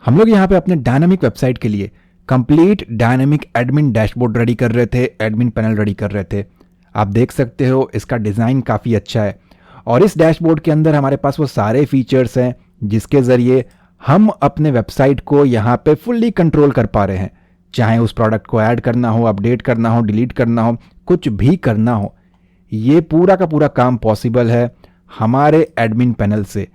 हम लोग यहाँ पे अपने डायनामिक वेबसाइट के लिए complete dynamic admin dashboard ready कर रहे थे, एडमिन पैनल रेडी कर रहे थे। आप देख सकते हो इसका डिज़ाइन काफ़ी अच्छा है और इस डैशबोर्ड के अंदर हमारे पास वो सारे फीचर्स हैं जिसके ज़रिए हम अपने वेबसाइट को यहाँ पे फुल्ली कंट्रोल कर पा रहे हैं। चाहे उस प्रोडक्ट को ऐड करना हो, अपडेट करना हो, डिलीट करना हो, कुछ भी करना हो, ये पूरा का पूरा काम पॉसिबल है हमारे एडमिन पैनल से।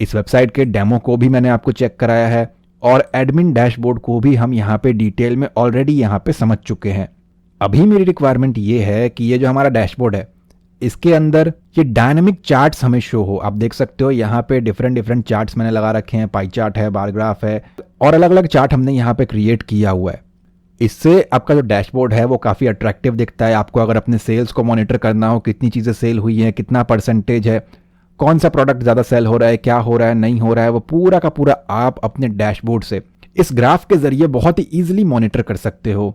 इस वेबसाइट के डेमो को भी मैंने आपको चेक कराया है और एडमिन डैशबोर्ड को भी हम यहाँ पे डिटेल में ऑलरेडी यहाँ पे समझ चुके हैं। अभी मेरी रिक्वायरमेंट ये है कि ये जो हमारा डैशबोर्ड है इसके अंदर ये डायनामिक चार्ट्स हमें शो हो। आप देख सकते हो यहाँ पे डिफरेंट चार्ट्स मैंने लगा रखे हैं, पाई चार्ट है, बार ग्राफ है और अलग अलग चार्ट हमने यहाँ पे क्रिएट किया हुआ है। इससे आपका जो डैशबोर्ड है वो काफ़ी अट्रैक्टिव दिखता है। आपको अगर अपने सेल्स को मॉनिटर करना हो, कितनी चीज़ें सेल हुई हैं, कितना परसेंटेज है, कौन सा प्रोडक्ट ज़्यादा सेल हो रहा है, क्या हो रहा है, नहीं हो रहा है, वो पूरा का पूरा आप अपने डैशबोर्ड से इस ग्राफ के ज़रिए बहुत ही ईजिली मॉनिटर कर सकते हो।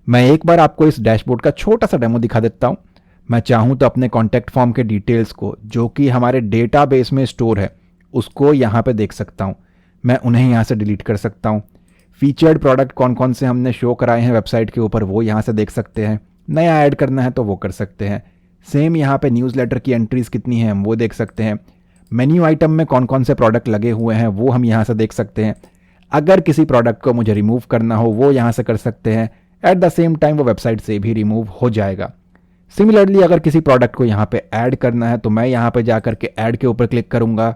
मैं एक बार आपको इस डैशबोर्ड का छोटा सा डेमो दिखा देता हूँ। मैं चाहूँ तो अपने कॉन्टैक्ट फॉर्म के डिटेल्स को जो कि हमारे डेटाबेस में स्टोर है उसको यहाँ पे देख सकता हूँ। मैं उन्हें यहाँ से डिलीट कर सकता हूँ। फीचर्ड प्रोडक्ट कौन कौन से हमने शो कराए हैं वेबसाइट के ऊपर वो यहाँ से देख सकते हैं। नया ऐड करना है तो वो कर सकते हैं। सेम यहाँ पे न्यूज़लेटर की एंट्रीज़ कितनी हैं हम वो देख सकते हैं। मेन्यू आइटम में कौन कौन से प्रोडक्ट लगे हुए हैं वो हम यहाँ से देख सकते हैं। अगर किसी प्रोडक्ट को मुझे रिमूव करना हो वो यहाँ से कर सकते हैं। एट द सेम टाइम वो वेबसाइट से भी रिमूव हो जाएगा। सिमिलरली अगर किसी प्रोडक्ट को यहाँ पे ऐड करना है तो मैं यहाँ पे जाकर के ऐड के ऊपर क्लिक करूँगा,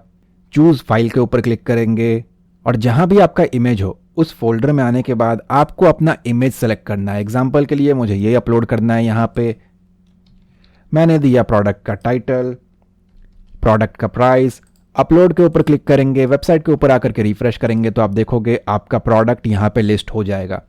चूज़ फाइल के ऊपर क्लिक करेंगे और जहाँ भी आपका इमेज हो उस फोल्डर में आने के बाद आपको अपना इमेज सेलेक्ट करना है। एग्जाम्पल के लिए मुझे ये अपलोड करना है। यहाँ पे मैंने दिया प्रोडक्ट का टाइटल, प्रोडक्ट का प्राइस, अपलोड के ऊपर क्लिक करेंगे, वेबसाइट के ऊपर आकर के रिफ्रेश करेंगे तो आप देखोगे आपका प्रोडक्ट यहाँ पे लिस्ट हो जाएगा।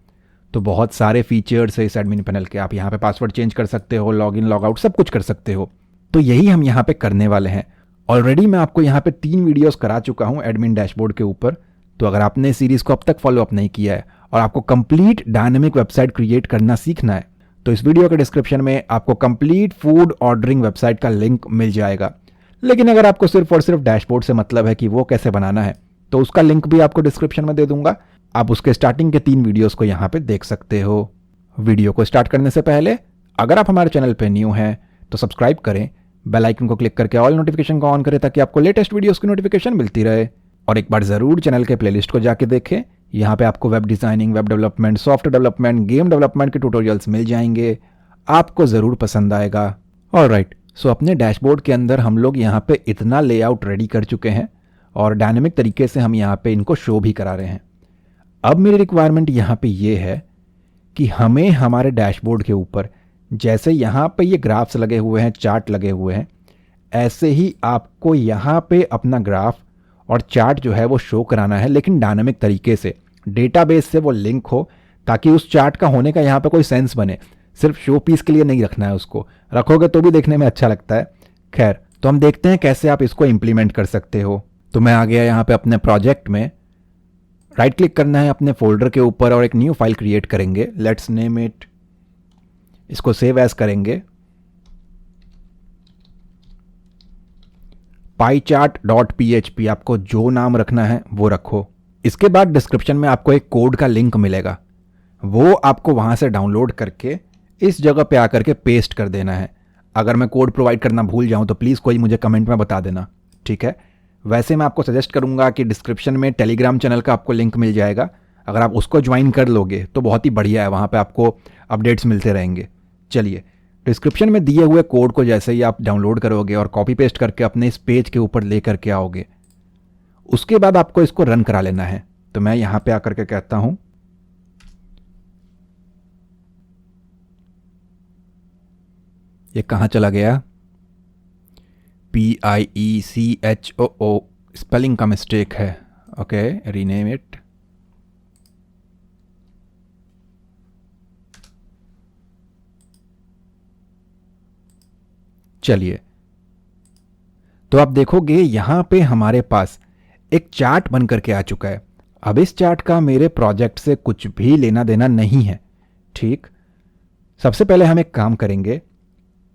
तो बहुत सारे फीचर्स है इस एडमिन पैनल के। आप यहाँ पे पासवर्ड चेंज कर सकते हो, लॉगिन लॉगआउट सब कुछ कर सकते हो। तो यही हम यहाँ पे करने वाले हैं। ऑलरेडी मैं आपको यहाँ पे 3 वीडियोस करा चुका हूँ एडमिन डैशबोर्ड के ऊपर। तो अगर आपने सीरीज को अब तक फॉलो अप नहीं किया है और आपको कंप्लीट डायनेमिक वेबसाइट क्रिएट करना सीखना है तो इस वीडियो के डिस्क्रिप्शन में आपको कंप्लीट फूड ऑर्डरिंग वेबसाइट का लिंक मिल जाएगा। लेकिन अगर आपको सिर्फ और सिर्फ डैशबोर्ड से मतलब है कि वो कैसे बनाना है तो उसका लिंक भी आपको डिस्क्रिप्शन में दे दूंगा। आप उसके स्टार्टिंग के 3 वीडियोस को यहाँ पे देख सकते हो। वीडियो को स्टार्ट करने से पहले अगर आप हमारे चैनल पे न्यू हैं तो सब्सक्राइब करें, बेल आइकन को क्लिक करके ऑल नोटिफिकेशन को ऑन करें ताकि आपको लेटेस्ट वीडियोस की नोटिफिकेशन मिलती रहे। और एक बार ज़रूर चैनल के प्लेलिस्ट को जाके देखें। यहाँ पे आपको web designing, web development, software development, game development के ट्यूटोरियल्स मिल जाएंगे। आपको ज़रूर पसंद आएगा। ऑलराइट, सो अपने डैशबोर्ड के अंदर हम लोग यहाँ पे इतना लेआउट रेडी कर चुके हैं और डायनेमिक तरीके से हम यहाँ पे इनको शो भी करा रहे हैं। अब मेरी रिक्वायरमेंट यहाँ पे ये है कि हमें हमारे डैशबोर्ड के ऊपर जैसे यहाँ पे ये ग्राफ्स लगे हुए हैं, चार्ट लगे हुए हैं, ऐसे ही आपको यहाँ पे अपना ग्राफ और चार्ट जो है वो शो कराना है, लेकिन डायनामिक तरीके से, डेटाबेस से वो लिंक हो ताकि उस चार्ट का होने का यहाँ पे कोई सेंस बने। सिर्फ शो पीस के लिए नहीं रखना है, उसको रखोगे तो भी देखने में अच्छा लगता है। खैर, तो हम देखते हैं कैसे आप इसको इम्प्लीमेंट कर सकते हो। तो मैं आ गया यहाँ पे अपने प्रोजेक्ट में, राइट क्लिक करना है अपने फोल्डर के ऊपर और एक न्यू फाइल क्रिएट करेंगे। लेट्स नेम इट, इसको सेव एज करेंगे pychart.php। आपको जो नाम रखना है वो रखो। इसके बाद डिस्क्रिप्शन में आपको एक कोड का लिंक मिलेगा, वो आपको वहां से डाउनलोड करके इस जगह पे आकर के पेस्ट कर देना है। अगर मैं कोड प्रोवाइड करना भूल जाऊं तो प्लीज़ कोई मुझे कमेंट में बता देना, ठीक है। वैसे मैं आपको सजेस्ट करूंगा कि डिस्क्रिप्शन में टेलीग्राम चैनल का आपको लिंक मिल जाएगा। अगर आप उसको ज्वाइन कर लोगे तो बहुत ही बढ़िया है, वहाँ पे आपको अपडेट्स मिलते रहेंगे। चलिए, डिस्क्रिप्शन में दिए हुए कोड को जैसे ही आप डाउनलोड करोगे और कॉपी पेस्ट करके अपने इस पेज के ऊपर ले करके आओगे, उसके बाद आपको इसको रन करा लेना है। तो मैं यहाँ पे आकर के कहता हूँ ये कहाँ चला गया, PIECHOO, स्पेलिंग का मिस्टेक है। Okay, rename it. चलिए, तो आप देखोगे यहां पे हमारे पास एक चार्ट बन करके आ चुका है। अब इस चार्ट का मेरे प्रोजेक्ट से कुछ भी लेना देना नहीं है, ठीक। सबसे पहले हम एक काम करेंगे,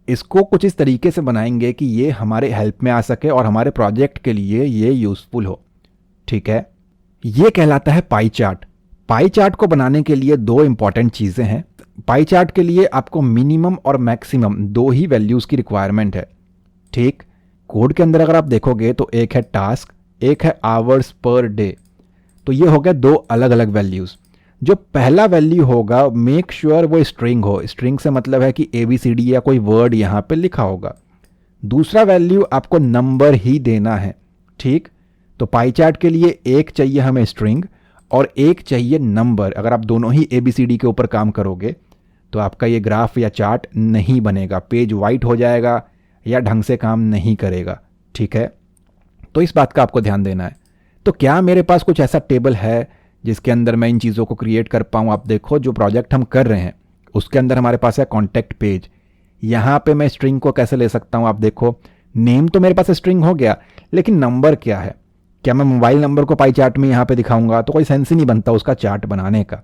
इसको कुछ इस तरीके से बनाएंगे कि ये हमारे हेल्प में आ सके और हमारे प्रोजेक्ट के लिए ये यूज़फुल हो, ठीक है। ये कहलाता है पाई चार्ट। पाई चार्ट को बनाने के लिए दो इंपॉर्टेंट चीज़ें हैं। पाई चार्ट के लिए आपको मिनिमम और मैक्सिमम दो ही वैल्यूज़ की रिक्वायरमेंट है। ठीक, कोड के अंदर अगर आप देखोगे तो एक है टास्क, एक है आवर्स पर डे। तो ये हो गया दो अलग अलग वैल्यूज़। जो पहला वैल्यू होगा मेक श्योर वो स्ट्रिंग हो। स्ट्रिंग से मतलब है कि ABCD या कोई वर्ड यहाँ पे लिखा होगा। दूसरा वैल्यू आपको नंबर ही देना है। ठीक, तो पाई चार्ट के लिए एक चाहिए हमें स्ट्रिंग और एक चाहिए नंबर। अगर आप दोनों ही ABCD के ऊपर काम करोगे तो आपका ये ग्राफ या चार्ट नहीं बनेगा, पेज वाइट हो जाएगा या ढंग से काम नहीं करेगा। ठीक है, तो इस बात का आपको ध्यान देना है। तो क्या मेरे पास कुछ ऐसा टेबल है जिसके अंदर मैं इन चीज़ों को क्रिएट कर पाऊँ? आप देखो, जो प्रोजेक्ट हम कर रहे हैं उसके अंदर हमारे पास है कॉन्टैक्ट पेज। यहाँ पे मैं स्ट्रिंग को कैसे ले सकता हूँ? आप देखो, नेम तो मेरे पास स्ट्रिंग हो गया, लेकिन नंबर क्या है? क्या मैं मोबाइल नंबर को पाई चार्ट में यहाँ पे दिखाऊंगा? तो कोई सेंस ही नहीं बनता उसका चार्ट बनाने का।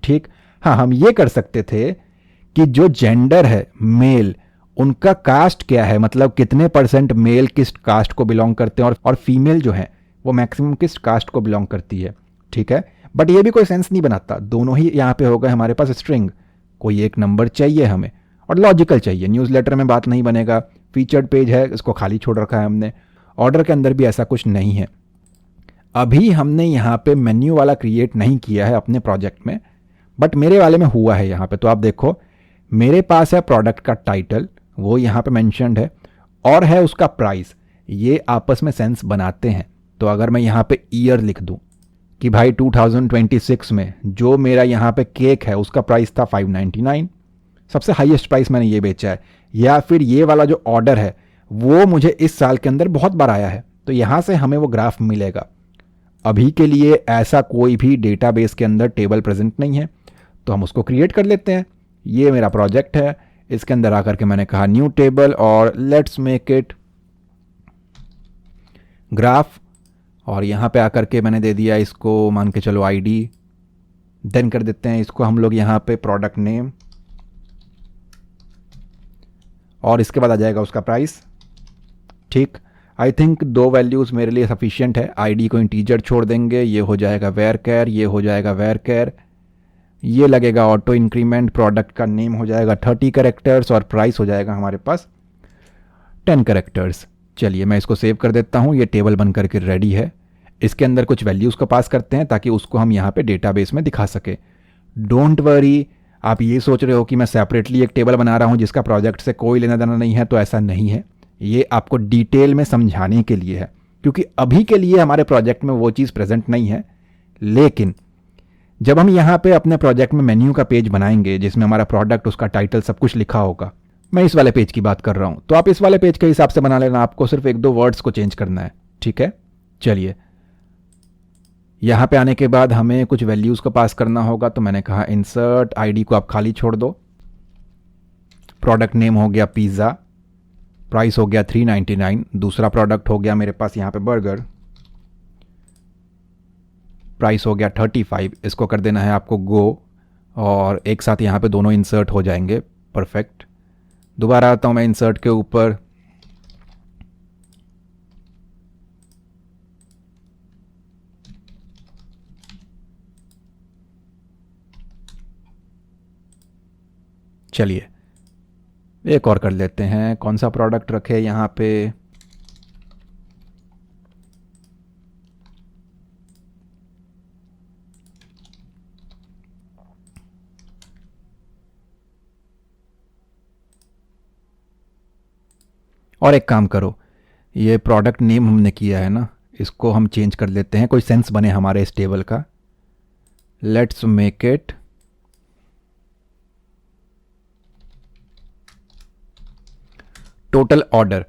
ठीक, हाँ, हम ये कर सकते थे कि जो जेंडर है मेल, उनका कास्ट क्या है, मतलब कितने परसेंट मेल किस कास्ट को बिलोंग करते हैं और फीमेल जो है वो मैक्सिमम किस कास्ट को बिलोंग करती है। ठीक है, बट ये भी कोई सेंस नहीं बनाता। दोनों ही यहाँ पे हो गए हमारे पास स्ट्रिंग। कोई एक नंबर चाहिए हमें और लॉजिकल चाहिए। न्यूज़लेटर में बात नहीं बनेगा। फीचर्ड पेज है, इसको खाली छोड़ रखा है हमने। ऑर्डर के अंदर भी ऐसा कुछ नहीं है। अभी हमने यहाँ पे मेन्यू वाला क्रिएट नहीं किया है अपने प्रोजेक्ट में, बट मेरे वाले में हुआ है यहाँ पे। तो आप देखो, मेरे पास है प्रोडक्ट का टाइटल, वो यहाँ पे मेंशन्ड है, और है उसका प्राइस। ये आपस में सेंस बनाते हैं। तो अगर मैं यहाँ पे ईयर लिख दूँ कि भाई 2026 में जो मेरा यहाँ पे केक है उसका प्राइस था 599, सबसे हाईएस्ट प्राइस मैंने ये बेचा है, या फिर ये वाला जो ऑर्डर है वो मुझे इस साल के अंदर बहुत बार आया है, तो यहाँ से हमें वो ग्राफ मिलेगा। अभी के लिए ऐसा कोई भी डेटाबेस के अंदर टेबल प्रेजेंट नहीं है, तो हम उसको क्रिएट कर लेते हैं। ये मेरा प्रोजेक्ट है, इसके अंदर आकर के मैंने कहा न्यू टेबल और लेट्स मेक इट ग्राफ, और यहाँ पे आकर के मैंने दे दिया इसको, मान के चलो ID। देन कर देते हैं इसको हम लोग यहाँ पे प्रोडक्ट नेम, और इसके बाद आ जाएगा उसका प्राइस। ठीक, आई थिंक दो वैल्यूज़ मेरे लिए सफिशिएंट है। ID को इंटीजर छोड़ देंगे, ये हो जाएगा वेर कैर, ये हो जाएगा वेर कैर, ये लगेगा ऑटो इंक्रीमेंट। प्रोडक्ट का नेम हो जाएगा 30 कैरेक्टर्स और प्राइस हो जाएगा हमारे पास 10 कैरेक्टर्स। चलिए मैं इसको सेव कर देता हूँ, ये टेबल बन करके रेडी है। इसके अंदर कुछ वैल्यूज़ को पास करते हैं ताकि उसको हम यहाँ पे डेटाबेस में दिखा सके। डोंट वरी, आप ये सोच रहे हो कि मैं सेपरेटली एक टेबल बना रहा हूँ जिसका प्रोजेक्ट से कोई लेना देना नहीं है, तो ऐसा नहीं है। ये आपको डिटेल में समझाने के लिए है, क्योंकि अभी के लिए हमारे प्रोजेक्ट में वो चीज़ प्रेजेंट नहीं है। लेकिन जब हम यहाँ पे अपने प्रोजेक्ट में मेन्यू का पेज बनाएंगे जिसमें हमारा प्रोडक्ट, उसका टाइटल, सब कुछ लिखा होगा, मैं इस वाले पेज की बात कर रहा हूँ, तो आप इस वाले पेज के हिसाब से बना लेना। आपको सिर्फ एक दो वर्ड्स को चेंज करना है। ठीक है, चलिए यहाँ पे आने के बाद हमें कुछ वैल्यूज़ को पास करना होगा। तो मैंने कहा इंसर्ट, ID को आप खाली छोड़ दो, प्रोडक्ट नेम हो गया पिज़्ज़ा, प्राइस हो गया 399, दूसरा प्रोडक्ट हो गया मेरे पास यहाँ पे बर्गर, प्राइस हो गया 35। इसको कर देना है आपको गो, और एक साथ यहाँ पे दोनों इंसर्ट हो जाएंगे। परफेक्ट। दोबारा आता हूँ मैं इंसर्ट के ऊपर, चलिए एक और कर लेते हैं। कौन सा प्रोडक्ट रखे यहाँ पे? और एक काम करो, ये प्रोडक्ट नेम हमने किया है ना, इसको हम चेंज कर लेते हैं, कोई सेंस बने हमारे इस टेबल का। Let's make it total order.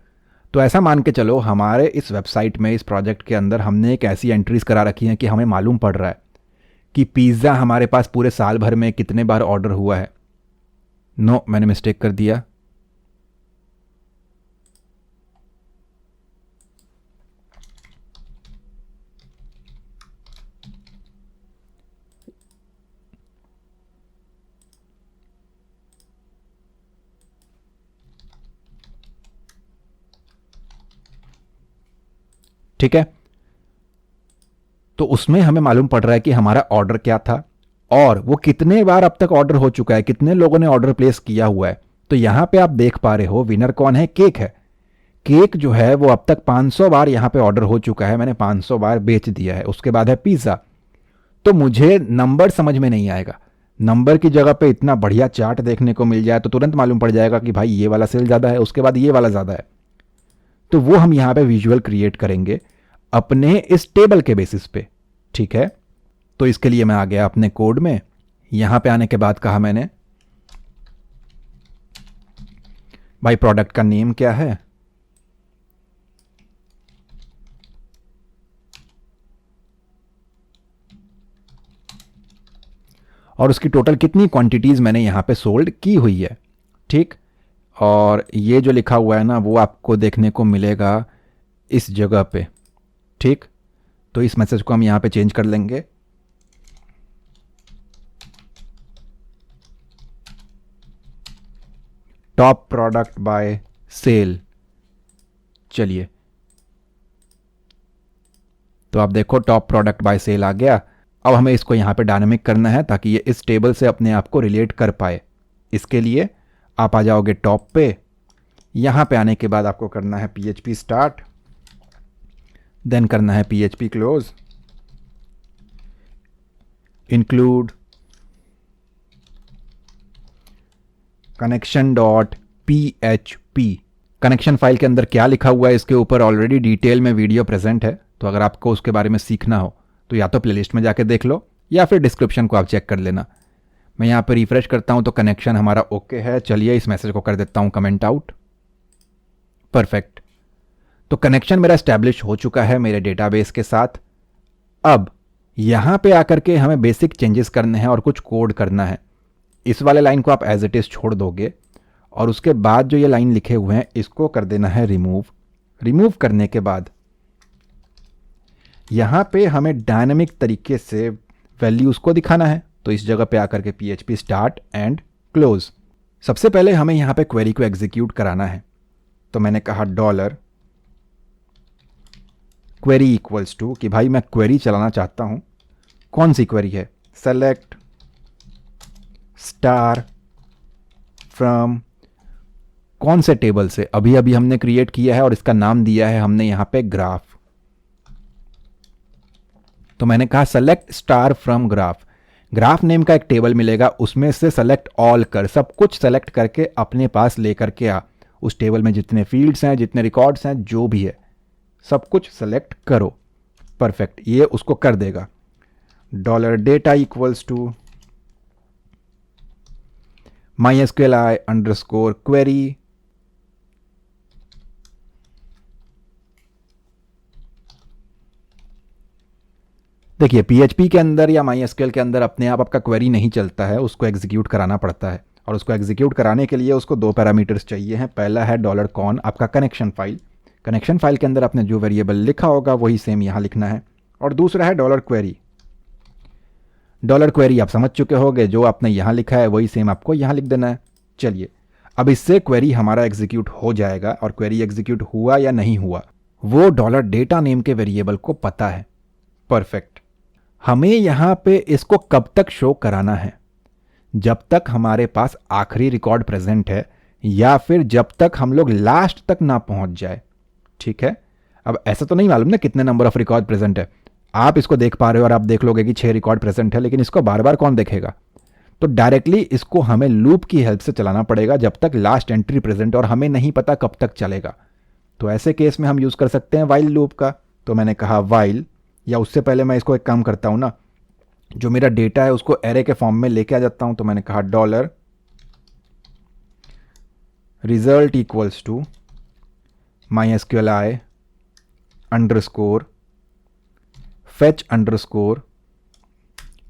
तो ऐसा मान के चलो हमारे इस वेबसाइट में, इस प्रोजेक्ट के अंदर हमने एक ऐसी एंट्रीज करा रखी हैं कि हमें मालूम पड़ रहा है कि पिज़्ज़ा हमारे पास पूरे साल भर में कितने बार ऑर्डर हुआ है। नो, मैंने मिस्टेक कर दिया। ठीक है, तो उसमें हमें मालूम पड़ रहा है कि हमारा ऑर्डर क्या था और वो कितने बार अब तक ऑर्डर हो चुका है, कितने लोगों ने ऑर्डर प्लेस किया हुआ है। तो यहां पे आप देख पा रहे हो विनर कौन है, केक है। केक जो है वो अब तक 500 बार यहां पे ऑर्डर हो चुका है, मैंने 500 बार बेच दिया है। उसके बाद है पिज्ज़ा। तो मुझे नंबर समझ में नहीं आएगा, नंबर की जगह पे इतना बढ़िया चार्ट देखने को मिल जाए तो तुरंत मालूम पड़ जाएगा कि भाई ये वाला सेल ज़्यादा है, उसके बाद ये वाला ज़्यादा है। तो वो हम यहां पे विजुअल क्रिएट करेंगे अपने इस टेबल के बेसिस पे। ठीक है, तो इसके लिए मैं आ गया अपने कोड में। यहां पे आने के बाद कहा मैंने भाई प्रोडक्ट का नेम क्या है, और उसकी टोटल कितनी क्वांटिटीज मैंने यहां पे सोल्ड की हुई है। ठीक, और ये जो लिखा हुआ है ना वो आपको देखने को मिलेगा इस जगह पे। ठीक, तो इस मैसेज को हम यहां पे चेंज कर लेंगे। Top product by sale. चलिए, तो आप देखो टॉप प्रोडक्ट बाय सेल आ गया। अब हमें इसको यहां पे डायनामिक करना है ताकि ये इस टेबल से अपने आप को रिलेट कर पाए। इसके लिए आप आ जाओगे टॉप पे। यहां पे आने के बाद आपको करना है PHP स्टार्ट, देन करना है PHP close, include connection dot PHP। Connection file के अंदर क्या लिखा हुआ है इसके ऊपर ऑलरेडी डिटेल में वीडियो प्रेजेंट है, तो अगर आपको उसके बारे में सीखना हो तो या तो प्लेलिस्ट में जाके देख लो या फिर डिस्क्रिप्शन को आप चेक कर लेना। मैं यहाँ पे रिफ्रेश करता हूँ तो कनेक्शन हमारा ओके है। चलिए इस मैसेज को कर देता हूँ कमेंट आउट। परफेक्ट, तो कनेक्शन मेरा एस्टैब्लिश हो चुका है मेरे डेटाबेस के साथ। अब यहाँ पे आकर के हमें बेसिक चेंजेस करने हैं और कुछ कोड करना है। इस वाले लाइन को आप एज इट इज छोड़ दोगे और उसके बाद जो ये लाइन लिखे हुए हैं इसको कर देना है रिमूव। रिमूव करने के बाद यहां पे हमें डायनामिक तरीके से वैल्यूज को दिखाना है। तो इस जगह पे आकर के PHP स्टार्ट एंड क्लोज। सबसे पहले हमें यहां पे क्वेरी को एग्जीक्यूट कराना है। तो मैंने कहा डॉलर क्वेरी इक्वल्स टू कि भाई मैं क्वेरी चलाना चाहता हूं। कौन सी क्वेरी है, सेलेक्ट स्टार फ्रॉम, कौन से टेबल से, अभी अभी हमने क्रिएट किया है और इसका नाम दिया है हमने यहां पे ग्राफ। तो मैंने कहा select star from graph. Graph name का एक टेबल मिलेगा, उसमें से सेलेक्ट ऑल कर, सब कुछ सेलेक्ट करके अपने पास लेकर के आ। उस टेबल में जितने फील्ड्स हैं, जितने रिकॉर्ड्स हैं, जो भी है सब कुछ सेलेक्ट करो। परफेक्ट, ये उसको कर देगा। Dollar data equals to MySQLi underscore query, देखिए PHP के अंदर या MySQL के अंदर अपने आप आपका क्वेरी नहीं चलता है, उसको एग्जीक्यूट कराना पड़ता है। और उसको एग्जीक्यूट कराने के लिए उसको दो पैरामीटर्स चाहिए हैं। पहला है $कॉन, आपका कनेक्शन फाइल। कनेक्शन फाइल के अंदर आपने जो वेरिएबल लिखा होगा वही सेम यहाँ लिखना है। और दूसरा है $क्वेरी। $क्वेरी आप समझ चुके होंगे, जो आपने यहाँ लिखा है वही सेम आपको यहाँ लिख देना है। चलिए, अब इससे क्वेरी हमारा एग्जीक्यूट हो जाएगा। और क्वेरी एग्जीक्यूट हुआ या नहीं हुआ वो $डेटा नेम के वेरिएबल को पता है। परफेक्ट, हमें यहां पे इसको कब तक शो कराना है, जब तक हमारे पास आखिरी रिकॉर्ड प्रेजेंट है या फिर जब तक हम लोग लास्ट तक ना पहुंच जाए। ठीक है, अब ऐसा तो नहीं मालूम ना कितने नंबर ऑफ रिकॉर्ड प्रेजेंट है। आप इसको देख पा रहे हो और आप देख लोगे कि 6 रिकॉर्ड प्रेजेंट है, लेकिन इसको बार बार कौन देखेगा। तो डायरेक्टली इसको हमें लूप की हेल्प से चलाना पड़ेगा जब तक लास्ट एंट्री प्रेजेंट, और हमें नहीं पता कब तक चलेगा। तो ऐसे केस में हम यूज कर सकते हैं वाइल लूप का। तो मैंने कहा वाइल, या उससे पहले मैं इसको एक काम करता हूं ना, जो मेरा डेटा है उसको एरे के फॉर्म में लेके आ जाता हूं। तो मैंने कहा dollar result equals to MySQLi underscore fetch underscore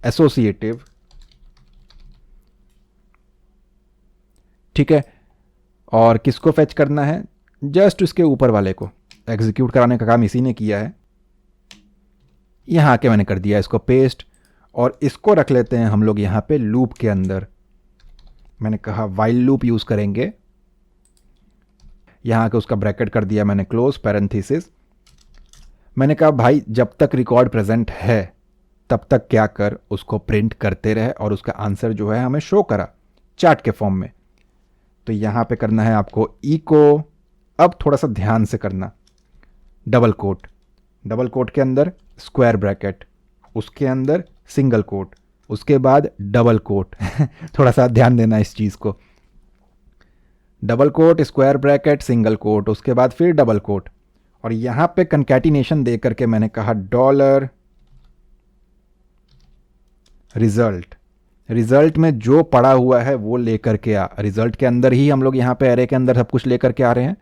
associative. ठीक है, और किसको फेच करना है, जस्ट इसके ऊपर वाले को। एग्जीक्यूट कराने का काम इसी ने किया है। यहां आके मैंने कर दिया इसको पेस्ट, और इसको रख लेते हैं हम लोग यहां पे लूप के अंदर। मैंने कहा वाइल लूप यूज करेंगे। यहां आके उसका ब्रैकेट कर दिया मैंने क्लोज पैरेंथेसिस। मैंने कहा भाई जब तक रिकॉर्ड प्रेजेंट है तब तक क्या कर, उसको प्रिंट करते रहे और उसका आंसर जो है हमें शो करा चार्ट के फॉर्म में। तो यहाँ पे करना है आपको इको, अब थोड़ा सा ध्यान से करना, डबल कोट, डबल कोट के अंदर स्क्वायर ब्रैकेट, उसके अंदर सिंगल कोट, उसके बाद डबल कोट थोड़ा सा ध्यान देना इस चीज़ को, double quote, square bracket, single quote, उसके बाद फिर डबल कोट, और यहाँ पे कंकैटिनेशन दे करके मैंने कहा डॉलर रिजल्ट। रिजल्ट में जो पड़ा हुआ है वो लेकर के आ, रिजल्ट के अंदर ही हम लोग यहाँ पे एरे के अंदर सब कुछ लेकर के आ रहे हैं।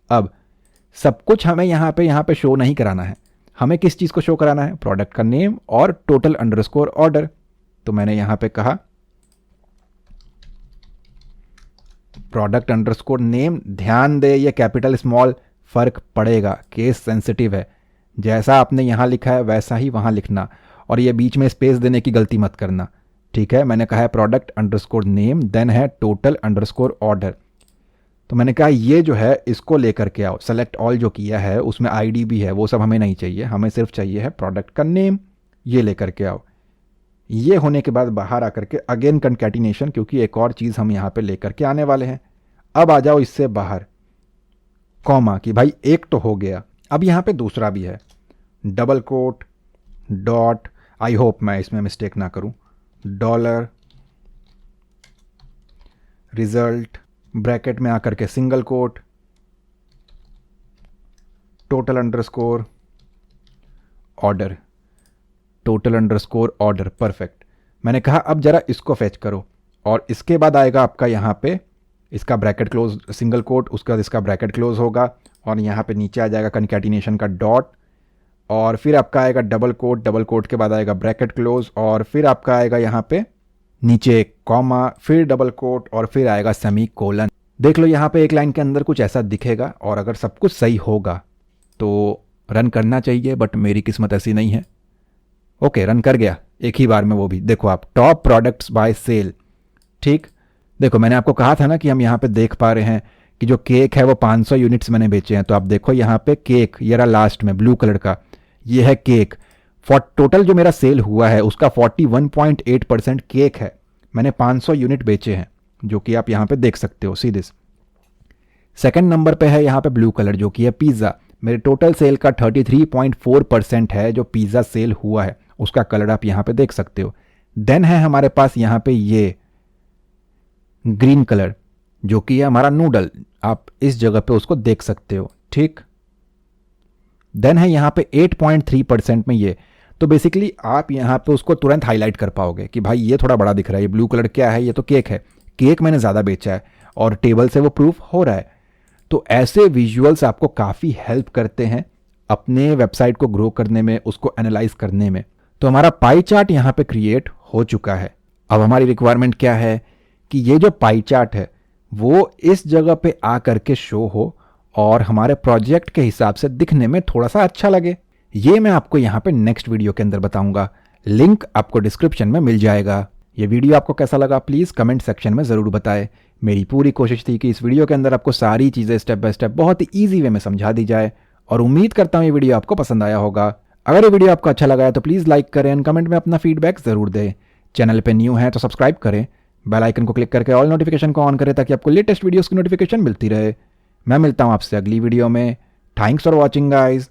अब सब कुछ हमें यहाँ पे शो नहीं कराना है, हमें किस चीज़ को शो कराना है, प्रोडक्ट का नेम और टोटल अंडरस्कोर ऑर्डर। तो मैंने यहाँ पे कहा प्रोडक्ट अंडरस्कोर नेम, ध्यान दे ये कैपिटल स्मॉल फर्क पड़ेगा, केस सेंसिटिव है, जैसा आपने यहाँ लिखा है वैसा ही वहाँ लिखना, और ये बीच में स्पेस देने की गलती मत करना, ठीक है। मैंने कहा है प्रोडक्ट अंडरस्कोर नेम, देन है टोटल अंडरस्कोर ऑर्डर। तो मैंने कहा ये जो है इसको लेकर के आओ, सेलेक्ट ऑल जो किया है उसमें आईडी भी है, वो सब हमें नहीं चाहिए, हमें सिर्फ चाहिए है प्रोडक्ट का नेम, ये लेकर के आओ। ये होने के बाद बाहर आकर के अगेन कंकैटिनेशन, क्योंकि एक और चीज़ हम यहाँ पे लेकर के आने वाले हैं। अब आ जाओ इससे बाहर, कॉमा, कि भाई एक तो हो गया, अब यहाँ पे दूसरा भी है, double quote dot, I hope मैं इसमें मिस्टेक ना करूँ, डॉलर रिजल्ट ब्रैकेट में आकर के single quote, total underscore order, total underscore order, perfect. मैंने कहा अब जरा इसको फेच करो, और इसके बाद आएगा आपका यहाँ पे इसका ब्रैकेट क्लोज, सिंगल कोट, उसके बाद इसका ब्रैकेट क्लोज होगा, और यहाँ पे नीचे आ जाएगा कंकैटिनेशन का डॉट, और फिर आपका आएगा डबल कोट, डबल कोट के बाद आएगा ब्रैकेट क्लोज, और फिर आपका आएगा यहाँ पे नीचे एक कॉमा, फिर डबल कोट, और फिर आएगा सेमी कोलन। देख लो यहाँ पे एक लाइन के अंदर कुछ ऐसा दिखेगा, और अगर सब कुछ सही होगा तो रन करना चाहिए, बट मेरी किस्मत ऐसी नहीं है। ओके, रन कर गया एक ही बार में, वो भी देखो आप, टॉप प्रोडक्ट्स बाय सेल, ठीक। देखो मैंने आपको कहा था ना कि हम यहाँ पे देख पा रहे हैं कि जो केक है वो 500 यूनिट्स मैंने बेचे हैं, तो आप देखो यहाँ पे केक, ये रहा लास्ट में ब्लू कलर का, ये है केक। टोटल जो मेरा सेल हुआ है उसका 41.8% केक है, मैंने 500 यूनिट बेचे हैं, जो कि आप यहाँ पे देख सकते हो सीधे। सेकंड नंबर पे है यहाँ पे ब्लू कलर जो कि है पिज़्ज़ा, मेरे टोटल सेल का 33.4% है जो पिज़्ज़ा सेल हुआ है, उसका कलर आप यहाँ पे देख सकते हो। देन है हमारे पास यहाँ पे ये ग्रीन कलर जो कि है हमारा नूडल, आप इस जगह पे उसको देख सकते हो, ठीक। देन है यहाँ पे 8.3% में ये, तो बेसिकली आप यहाँ पे उसको तुरंत हाईलाइट कर पाओगे कि भाई ये थोड़ा बड़ा दिख रहा है, ये ब्लू कलर क्या है, ये तो केक है, केक मैंने ज़्यादा बेचा है, और टेबल से वो प्रूफ हो रहा है। तो ऐसे विजुअल्स आपको काफ़ी हेल्प करते हैं अपने वेबसाइट को ग्रो करने में, उसको एनालाइज करने में। तो हमारा पाई चार्ट यहाँ पे क्रिएट हो चुका है। अब हमारी रिक्वायरमेंट क्या है कि ये जो पाई चार्ट है वो इस जगह पे आ करके शो हो और हमारे प्रोजेक्ट के हिसाब से दिखने में थोड़ा सा अच्छा लगे। ये मैं आपको यहाँ पे नेक्स्ट वीडियो के अंदर बताऊंगा, लिंक आपको डिस्क्रिप्शन में मिल जाएगा। ये वीडियो आपको कैसा लगा प्लीज़ कमेंट सेक्शन में ज़रूर बताएं। मेरी पूरी कोशिश थी कि इस वीडियो के अंदर आपको सारी चीज़ें स्टेप बाय स्टेप बहुत ही ईजी वे में समझा दी जाए, और उम्मीद करता हूँ ये वीडियो आपको पसंद आया होगा। अगर ये वीडियो आपको अच्छा लगा है तो प्लीज़ लाइक करें एंड कमेंट में अपना फीडबैक ज़रूर दें। चैनल पे न्यू है तो सब्सक्राइब करें, बेल आइकन को क्लिक करके ऑल नोटिफिकेशन को ऑन करें ताकि आपको लेटेस्ट वीडियोस की नोटिफिकेशन मिलती रहे। मैं मिलता हूँ आपसे अगली वीडियो में। Thanks for watching guys.